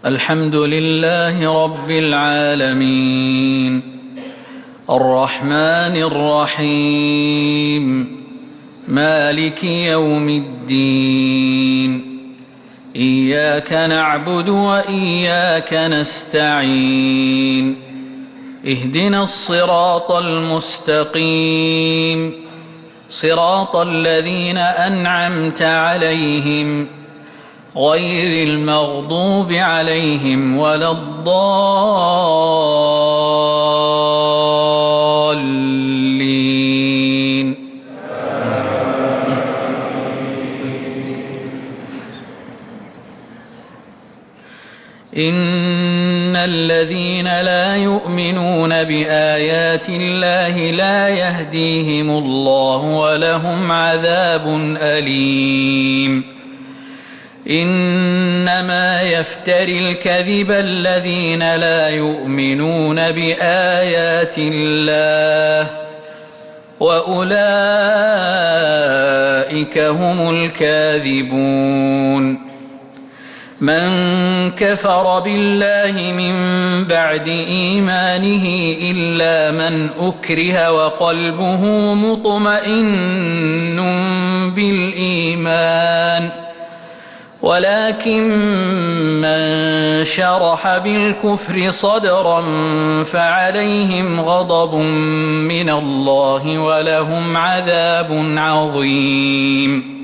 الحمد لله رب العالمين الرحمن الرحيم مالك يوم الدين إياك نعبد وإياك نستعين اهدنا الصراط المستقيم صراط الذين أنعمت عليهم غير المغضوب عليهم ولا الضالين إن الذين لا يؤمنون بآيات الله لا يهديهم الله ولهم عذاب أليم إنما يفتري الكذب الذين لا يؤمنون بآيات الله وأولئك هم الكاذبون من كفر بالله من بعد إيمانه إلا من أكره وقلبه مطمئن بالإيمان ولكن من شرح بالكفر صدرا فعليهم غضب من الله ولهم عذاب عظيم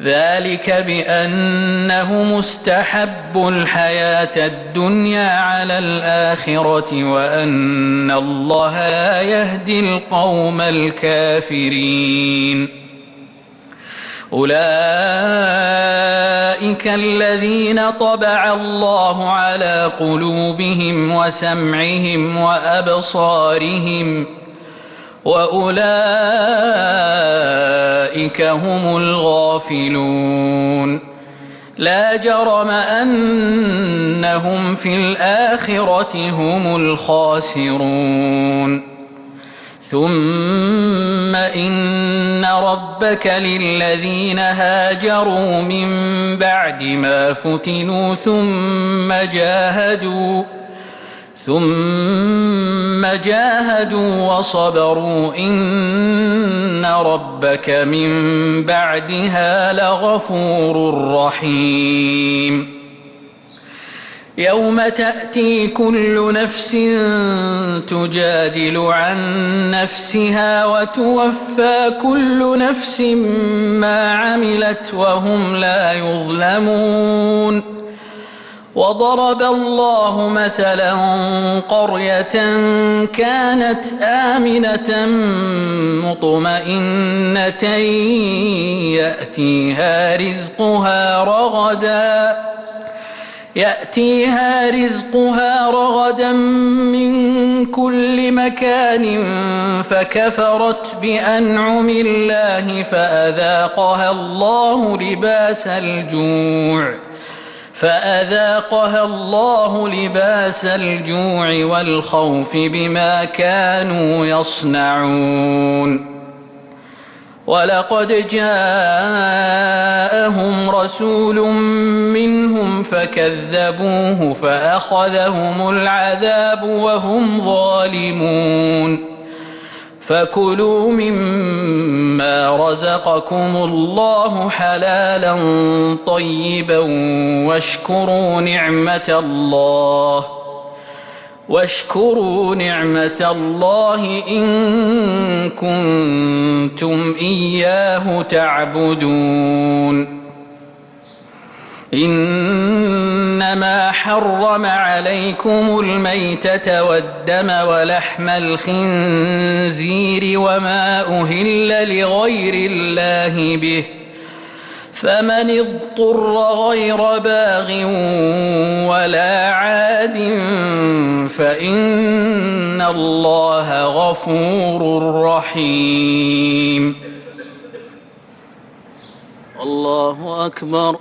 ذلك بأنهم استحبوا الحياة الدنيا على الآخرة وأن الله لا يهدي القوم الكافرين أولئك الذين طبع الله على قلوبهم وسمعهم وأبصارهم وأولئك هم الغافلون لا جرم أنهم في الآخرة هم الخاسرون ثم إن ربك للذين هاجروا من بعد ما فتنوا ثم جاهدوا وصبروا إن ربك من بعدها لغفور رحيم يوم تأتي كل نفس تجادل عن نفسها وتوفى كل نفس ما عملت وهم لا يظلمون وضرب الله مثلا قرية كانت آمنة مطمئنة يأتيها رزقها رغدا من كل مكان فكفرت بأنعم الله فأذاقها الله لباس الجوع والخوف بما كانوا يصنعون ولقد جاءهم رسول منهم فكذبوه فأخذهم العذاب وهم ظالمون فكلوا مما رزقكم الله حلالا طيبا واشكروا نعمة الله إن كنتم إياه تعبدون إنما حرم عليكم الميتة والدم ولحم الخنزير وما أهل لغير الله به فمن اضطر غير باغ ولا عاد فإن الله غفور رحيم الله أكبر.